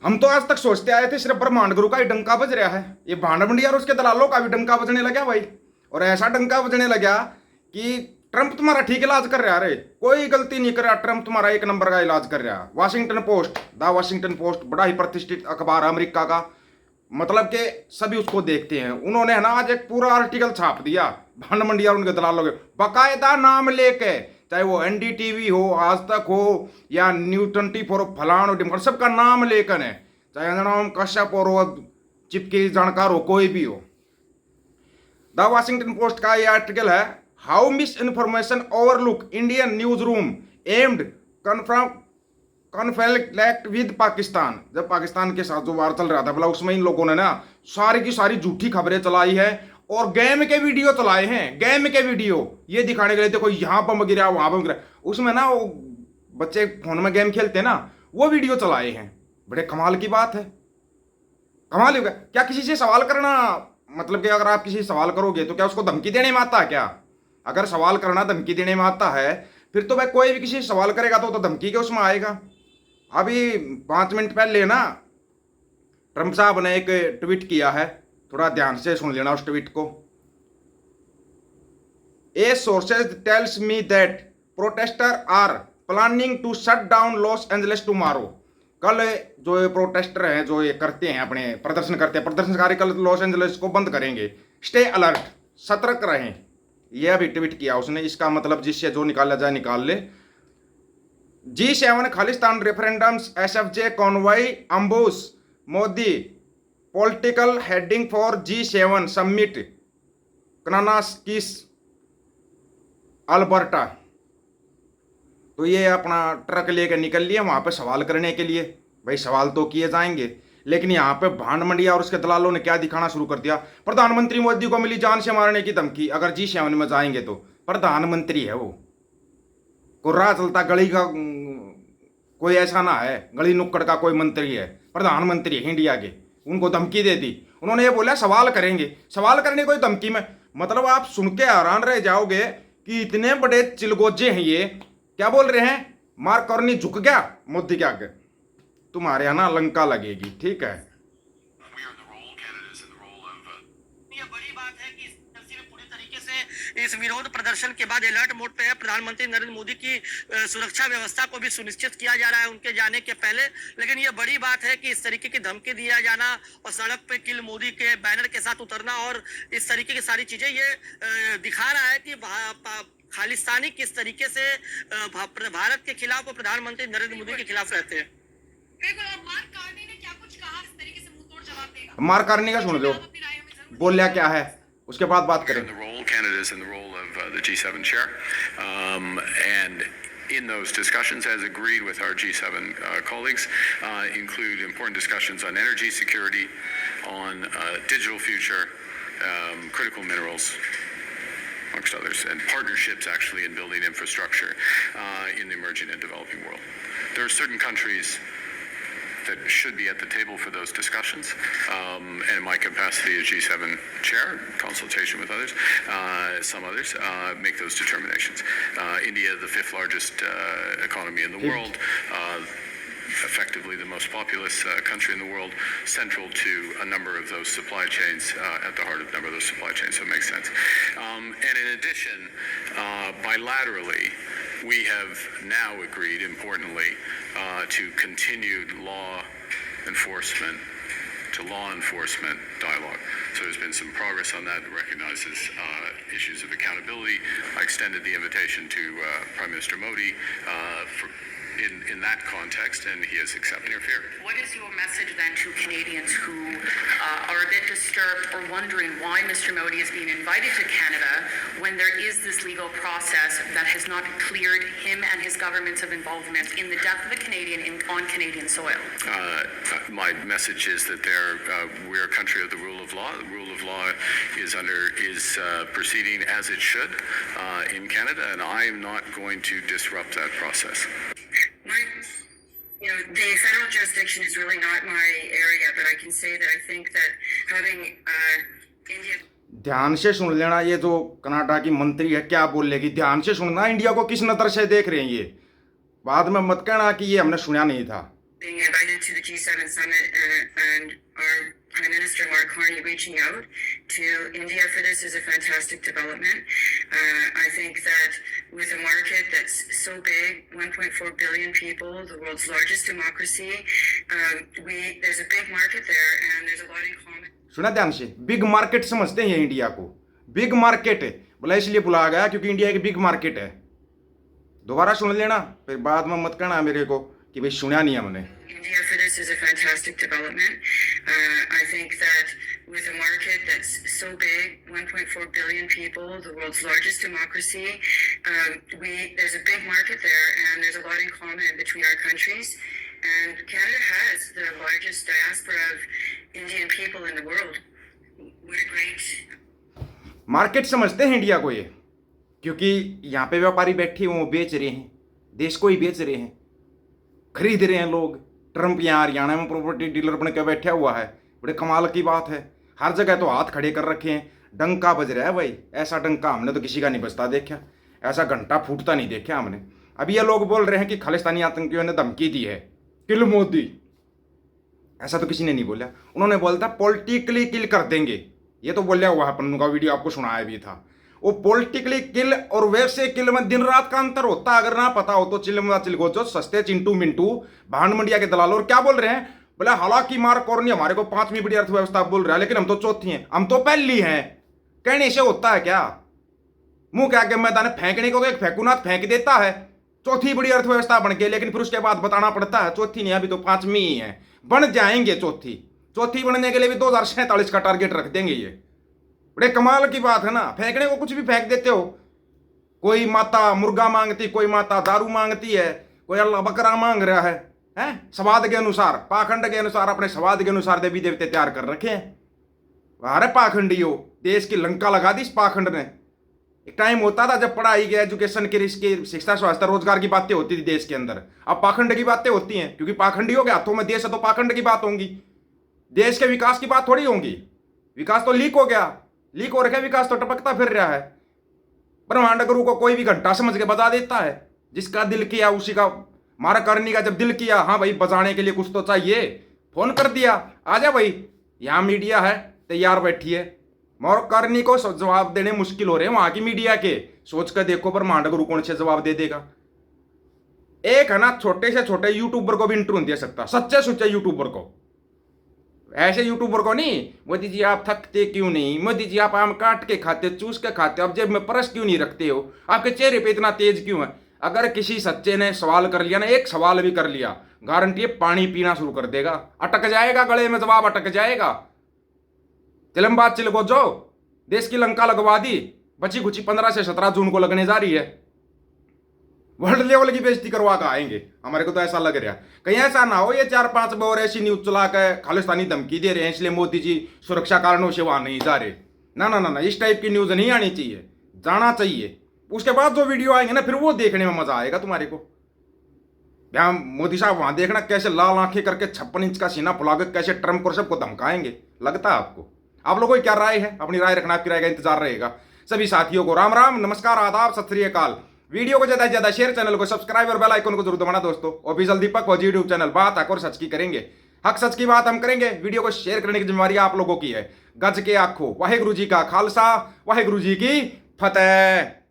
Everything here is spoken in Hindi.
हम तो आज तक सोचते आए थे सिर्फ ब्रह्मांड गुरु का ही डंका बज रहा है, ये भांड भंडिया और उसके दलालों का भी डंका बजने लगा भाई। और ऐसा डंका बजने लगा कि ट्रंप तुम्हारा ठीक इलाज कर रहा है। अरे कोई गलती नहीं कर रहा, ट्रंप तुम्हारा एक नंबर का इलाज कर रहा है। Washington post, the Washington post बड़ा ही प्रतिष्ठित अखबार अमेरिका का, मतलब कि सभी उसको देखते हैं। उन्होंने है ना आज एक पूरा आर्टिकल छाप दिया भांड मंडिया और उनके दलालों के, बाकायदा नाम लेके, चाहे वो एनडीटीवी हो, आज तक हो, या न्यू 24 हो, फलान हो, ढिमकान, सबका नाम लेकर है, चाहे नाम कश्यप हो, चिपकी जानकार हो, कोई भी हो। द वाशिंगटन पोस्ट का ये आर्टिकल है, how miss information overlook Indian news room aimed conflict with Pakistan. जब पाकिस्तान के साथ जो वार चल रहा था बोला, उसमें इन लोगों ने ना सारी की सारी झूठी खबरें चलाई है और गेम के वीडियो चलाए हैं। गेम के वीडियो ये दिखाने के लिए, देखो यहाँ बम गिरा, वहां बम गिरा, उसमें ना वो बच्चे फोन में गेम खेलते हैं ना, वो वीडियो चलाए हैं। बड़े कमाल की बात है, कमाल होगा। क्या किसी से सवाल करना, मतलब कि अगर आप किसी से सवाल करोगे तो क्या उसको धमकी देने में आता है क्या? अगर सवाल करना धमकी देने में आता है, फिर तो भाई कोई भी किसी से सवाल करेगा तो धमकी के उसमें आएगा। अभी 5 मिनट पहले ना ट्रंप साहब ने एक ट्वीट किया है, थोड़ा ध्यान से सुन लेना उस ट्वीट को। A sources tells me that protester are planning to shut down Los Angeles tomorrow. कल जो ये प्रोटेस्टर हैं, जो ये करते हैं, अपने प्रदर्शन करते हैं, प्रदर्शनकारी कल लॉस एंजलिस को बंद करेंगे। स्टे अलर्ट, सतर्क रहें। यह अभी ट्वीट किया उसने। इसका मतलब जिससे जो निकाला जाए निकाल ले। G7 Khalistan referendums, SFJ convoy ambush, Modi political heading for G7 summit, Kananaskis, Alberta. तो ये अपना ट्रक लेकर निकल लिए वहां पे सवाल करने के लिए। भाई सवाल तो किए जाएंगे, लेकिन यहाँ पे भांड मंडिया और उसके दलालों ने क्या दिखाना शुरू कर दिया। प्रधानमंत्री मोदी को मिली जान से मारने की धमकी, अगर G7 में जाएंगे तो। प्रधानमंत्री है वो, को राह चलता गली का कोई ऐसा ना है, गली नुक्कड़ का कोई मंत्री है, प्रधानमंत्री है इंडिया के। उनको धमकी दे दी उन्होंने, ये बोला सवाल करेंगे। सवाल करने कोई धमकी में, मतलब आप सुन के हैरान रह जाओगे कि इतने बड़े चिलगोजे हैं ये। क्या बोल रहे हैं, मार्क कार्नी झुक गया मोदी के आगे, तुम्हारे यहाँ ना लंका लगेगी, ठीक है। ये बड़ी बात है कि पूरी तरीके से इस विरोध प्रदर्शन के बाद अलर्ट मोड पे है। प्रधानमंत्री नरेंद्र मोदी की सुरक्षा व्यवस्था को भी सुनिश्चित किया जा रहा है उनके जाने के पहले। लेकिन ये बड़ी बात है कि इस तरीके की धमकी दिया जाना और सड़क पे किल मोदी के बैनर के साथ उतरना और इस तरीके की सारी चीजें, ये दिखा रहा है कि खालिस्तानी किस तरीके से भारत के खिलाफ और प्रधानमंत्री नरेंद्र मोदी के खिलाफ रहते हैं। मार्क कार्नी ने क्या कुछ कहा, इस तरीके से मुंहतोड़ जवाब देगा। मार्क कार्नी का सुन लो, बोलिया क्या है, उसके बाद बात करें। Canada's in the role of the G7 chair, and in those discussions, as agreed with our G7 colleagues, include important discussions on energy security, on digital future, critical minerals, amongst others, and partnerships actually in building infrastructure in the emerging and developing world. There are certain countries that should be at the table for those discussions, and in my capacity as G7 chair, consultation with others, some others, make those determinations. India, the 5th largest economy in the world, effectively the most populous country in the world, central to a number of those supply chains, at the heart of a number of those supply chains, so it makes sense. And in addition, bilaterally, we have now agreed, importantly, to continued law enforcement dialogue. So there's been some progress on that. It recognizes issues of accountability. I extended the invitation to Prime Minister Modi in that context, and he has accepted interfere. What is your message then to Canadians who are a bit disturbed or wondering why Mr. Modi is being invited to Canada when there is this legal process that has not cleared him and his government's of involvement in the death of a Canadian on Canadian soil? My message is that we're a country of the rule of law. The rule of law is proceeding as it should in Canada, and I am not going to disrupt that process. The federal jurisdiction is really not my area, but I can say that I think that having India. ध्यान से सुन लेना, ये जो कनाडा की मंत्री है क्या बोल लेगी, ध्यान से सुनना। इंडिया को किस नजर से देख रहे हैं ये, बाद में मत कहना कि ये हमने सुना नहीं था। being invited to the G7 summit and our Prime Minister Mark Carney reaching out to India for this is a fantastic development. I think that with a market that's so big, 1.4 billion people, the world's largest democracy, there's a big market there and there's a lot in common. सुना ध्यान से, बिग मार्केट समझते हैं ये इंडिया को, बिग मार्केट है बोला, इसलिए बुलाया गया क्योंकि इंडिया एक बिग मार्केट है। दोबारा सुन लेना, फिर बाद में मत कहना मेरे को कि भाई सुना नहीं हमने। India for this is a fantastic development. I think that with a market that's so big, 1.4 billion people, the world's largest democracy, there's a big market there and there's a lot in common between our countries. And Canada has the largest diaspora of Indian people in the world. What a great... market समझते हैं इंडिया को ये, क्योंकि यहाँ पे व्यापारी बैठे हुए बेच रहे हैं, देश को ही बेच रहे हैं, खरीद रहे हैं लोग। ट्रंप यहाँ हरियाणा में प्रॉपर्टी डीलर बन के बैठा हुआ है, बड़े कमाल की बात है। हर जगह तो हाथ खड़े कर रखे हैं, डंका बज रहा है भाई। ऐसा डंका हमने तो किसी का नहीं बजता देखा, ऐसा घंटा फूटता नहीं देखा हमने। अभी ये लोग बोल रहे हैं कि खालिस्तानी आतंकियों ने धमकी दी है, किल मोदी। ऐसा तो किसी ने नहीं बोला, उन्होंने बोला था पॉलिटिकली किल कर देंगे। ये तो बोलिया हुआ है, अपन का वीडियो आपको सुनाया भी था। वो पॉलिटिकली किल और वैसे किल में दिन रात का अंतर होता, अगर ना पता हो तो। चिलगोजो सस्ते चिंटू मिंटू भांड मंडिया के दलाल। और क्या बोल रहे हैं, बोले हालांकि मार्क और नहीं हमारे को 5वीं बड़ी अर्थव्यवस्था बोल रहा है, लेकिन हम तो चौथी हैं, हम तो पहली हैं। कहने से होता है क्या? मुंह क्या के मैदान फेंकने को तो एक फेंकुनाथ फेंक देता है, चौथी बड़ी अर्थव्यवस्था बन के, लेकिन फिर उसके बाद बताना पड़ता है चौथी नहीं, अभी तो 5वीं ही है। बन जाएंगे चौथी बनने के लिए भी 2047 का टारगेट रख देंगे। ये बड़े कमाल की बात है ना, फेंकने को कुछ भी फेंक देते हो। कोई माता मुर्गा मांगती, कोई माता दारू मांगती है, कोई अल्लाह बकरा मांग रहा है, हैं? स्वाद के अनुसार, पाखंड के अनुसार, अपने स्वाद के अनुसार देवी देवते तैयार कर रखे हैं। अरे पाखंडी हो, देश की लंका लगा दी इस पाखंड ने। एक टाइम होता था जब पढ़ाई के, एजुकेशन के, इसके शिक्षा स्वास्थ्य रोजगार की बातें होती थी देश के अंदर। अब पाखंड की बातें होती हैं, क्योंकि पाखंडियों के हाथों में देश है तो पाखंड की बात होंगी। देश के विकास की बात थोड़ी होंगी। विकास तो लीक हो गया, लीक हो रखा है, विकास तो टपकता फिर रहा है। ब्रह्मांड गुरु को कोई भी घंटा समझ के बजा देता है, जिसका दिल किया उसी का। मारा करनी का जब दिल किया, हाँ भाई बजाने के लिए कुछ तो चाहिए, फोन कर दिया, आजा भाई, यहाँ मीडिया है तैयार बैठी है। मोर करनी को जवाब देने मुश्किल हो रहे हैं वहां की मीडिया के। सोच कर देखो ब्रह्मांड गुरु कौन से जवाब दे देगा। एक है ना, छोटे से छोटे यूट्यूबर को भी इंटरव्यू दे सकता, सच्चे सुच्चे यूट्यूबर को, ऐसे यूट्यूबर को नहीं। मोदी जी आप थकते क्यों नहीं, मोदी जी आप आम काट के खाते, चूस के खाते, अब जेब में परस क्यों नहीं रखते हो, आपके चेहरे पे इतना तेज क्यों है। अगर किसी सच्चे ने सवाल कर लिया ना, एक सवाल भी कर लिया, गारंटी है पानी पीना शुरू कर देगा, अटक जाएगा गले में, जवाब अटक जाएगा। चिलमबाज चिलगोजो देश की लंका लगवा दी, बची कुची 15 से 17 जून को लगने जा रही है। वर्ल्ड लेवल की बेइज्जती करवा कर आएंगे, हमारे को तो ऐसा लग रहा है। कहीं ऐसा ना हो ये 4-5 बार ऐसी न्यूज चला के खालिस्तानी धमकी दे रहे हैं इसलिए मोदी जी सुरक्षा कारणों से वहां नहीं जा रहे। ना ना ना ना, इस टाइप की न्यूज नहीं आनी चाहिए, जाना चाहिए। उसके बाद जो वीडियो आएंगे ना, फिर वो देखने में मजा आएगा तुम्हारे को। यहाँ मोदी साहब वहां देखना कैसे लाल आंखें करके 56 इंच का सीना फुला के कैसे ट्रम्प और सबको धमकाएंगे। लगता है आपको? आप लोगों की क्या राय है? अपनी राय रखना, आपकी राय का इंतजार रहेगा। सभी साथियों को राम राम, नमस्कार, आदाब, सत श्री अकाल। वीडियो को ज्यादा से ज्यादा शेयर, चैनल को सब्सक्राइब और बेल आइकन को जरूर दबाना दोस्तों। ऑफिशियल दीपक फौजी यूट्यूब चैनल, बात हक और सच की करेंगे, हक सच की बात हम करेंगे। वीडियो को शेयर करने की जिम्मेवारी आप लोगों की है। गज के आखो, वाहेगुरु जी का खालसा, वाहेगुरु जी की फतेह।